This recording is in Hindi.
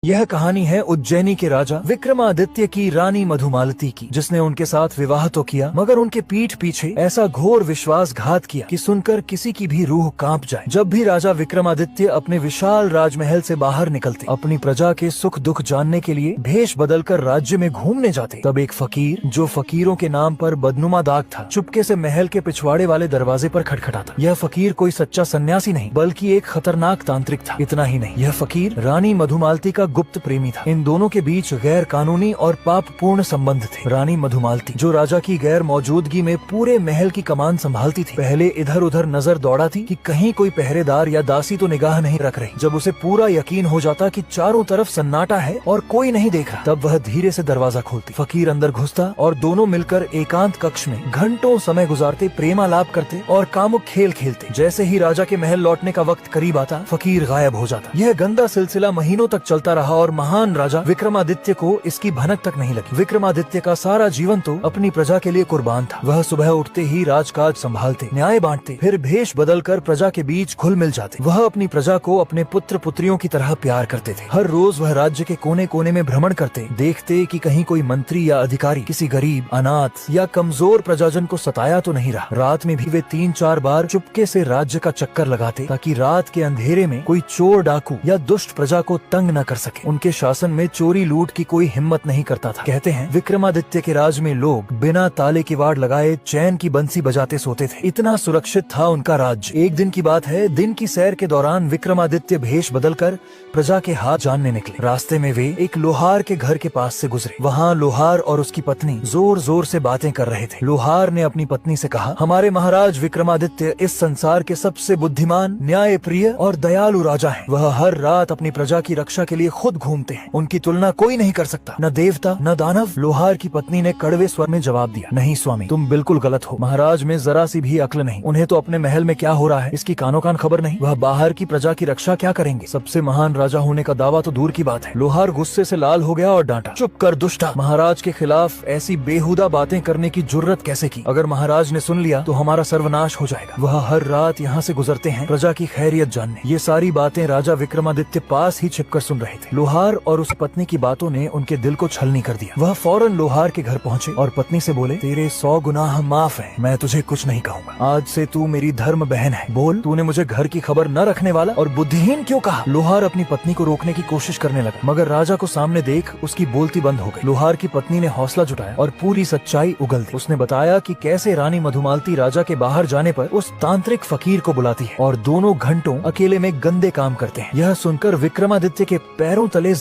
यह कहानी है उज्जैनी के राजा विक्रमादित्य की रानी मधुमालती की, जिसने उनके साथ विवाह तो किया मगर उनके पीठ पीछे ऐसा घोर विश्वासघात किया कि सुनकर किसी की भी रूह कांप जाए। जब भी राजा विक्रमादित्य अपने विशाल राजमहल से बाहर निकलते, अपनी प्रजा के सुख दुख जानने के लिए भेष बदलकर राज्य में घूमने जाते, तब एक फकीर, जो फकीरों के नाम पर बदनुमा दाग था, चुपके से महल के पिछवाड़े वाले दरवाजे पर खटखटाता। यह फकीर कोई सच्चा सन्यासी नहीं बल्कि एक खतरनाक तांत्रिक था। इतना ही नहीं, यह फकीर रानी मधुमालती का गुप्त प्रेमी था। इन दोनों के बीच गैर कानूनी और पाप पूर्ण संबंध थे। रानी मधुमालती, जो राजा की गैर मौजूदगी में पूरे महल की कमान संभालती थी, पहले इधर उधर नजर दौड़ाती कि कहीं कोई पहरेदार या दासी तो निगाह नहीं रख रही। जब उसे पूरा यकीन हो जाता कि चारों तरफ सन्नाटा है और कोई नहीं देख रहा, तब वह धीरे से दरवाजा खोलती, फकीर अंदर घुसता और दोनों मिलकर एकांत कक्ष में घंटों समय गुजारते, प्रेमालाप करते और कामुक खेल खेलते। जैसे ही राजा के महल लौटने का वक्त करीब आता, फकीर गायब हो जाता। यह गंदा सिलसिला महीनों तक चलता रहा और महान राजा विक्रमादित्य को इसकी भनक तक नहीं लगी। विक्रमादित्य का सारा जीवन तो अपनी प्रजा के लिए कुर्बान था। वह सुबह उठते ही राजकाज संभालते, न्याय बांटते, फिर भेष बदलकर प्रजा के बीच घुल मिल जाते। वह अपनी प्रजा को अपने पुत्र पुत्रियों की तरह प्यार करते थे। हर रोज वह राज्य के कोने कोने में भ्रमण करते, देखते कि कहीं कोई मंत्री या अधिकारी किसी गरीब, अनाथ या कमजोर प्रजाजन को सताया तो नहीं रहा। रात में भी वे 3-4 बार चुपके से राज्य का चक्कर लगाते, ताकि रात के अंधेरे में कोई चोर डाकू या दुष्ट प्रजा को तंग न कर सके। उनके शासन में चोरी लूट की कोई हिम्मत नहीं करता था। कहते हैं विक्रमादित्य के राज में लोग बिना ताले किवाड़ लगाए चैन की बंसी बजाते सोते थे। इतना सुरक्षित था उनका राज्य। एक दिन की बात है, दिन की सैर के दौरान विक्रमादित्य भेष बदलकर प्रजा के हाथ जानने निकले। रास्ते में वे एक लोहार के घर के पास से गुजरे। वहाँ लोहार और उसकी पत्नी जोर जोर से बातें कर रहे थे। लोहार ने अपनी पत्नी से कहा, हमारे महाराज विक्रमादित्य इस संसार के सबसे बुद्धिमान, न्याय प्रिय और दयालु राजा हैं। वह हर रात अपनी प्रजा की रक्षा के लिए खुद घूमते हैं। उनकी तुलना कोई नहीं कर सकता, न देवता न दानव। लोहार की पत्नी ने कड़वे स्वर में जवाब दिया, नहीं स्वामी, तुम बिल्कुल गलत हो। महाराज में जरा सी भी अक्ल नहीं। उन्हें तो अपने महल में क्या हो रहा है इसकी कानो कान खबर नहीं। वह बाहर की प्रजा की रक्षा क्या करेंगे? सबसे महान राजा होने का दावा तो दूर की बात है। लोहार गुस्से से लाल हो गया और डांटा, चुप कर दुष्टा, महाराज के खिलाफ ऐसी बेहुदा बातें करने की जुर्रत कैसे की? अगर महाराज ने सुन लिया तो हमारा सर्वनाश हो जाएगा। वह हर रात यहाँ से गुजरते हैं प्रजा की खैरियत जानने। ये सारी बातें राजा विक्रमादित्य पास ही छिपकर सुन रहे थे। लोहार और उस पत्नी की बातों ने उनके दिल को छलनी कर दिया। वह फौरन लोहार के घर पहुँचे और पत्नी से बोले, तेरे 100 गुनाह माफ हैं, मैं तुझे कुछ नहीं कहूँगा। आज से तू मेरी धर्म बहन है। बोल, तूने मुझे घर की खबर न रखने वाला और बुद्धिहीन क्यों कहा? लोहार अपनी पत्नी को रोकने की कोशिश करने लगा, मगर राजा को सामने देख उसकी बोलती बंद हो गई। लोहार की पत्नी ने हौसला जुटाया और पूरी सच्चाई उगल दी। उसने बताया कि कैसे रानी मधुमालती राजा के बाहर जाने पर उस तांत्रिक फकीर को बुलाती है और दोनों घंटों अकेले में गंदे काम करते हैं। यह सुनकर विक्रमादित्य के पैरों तले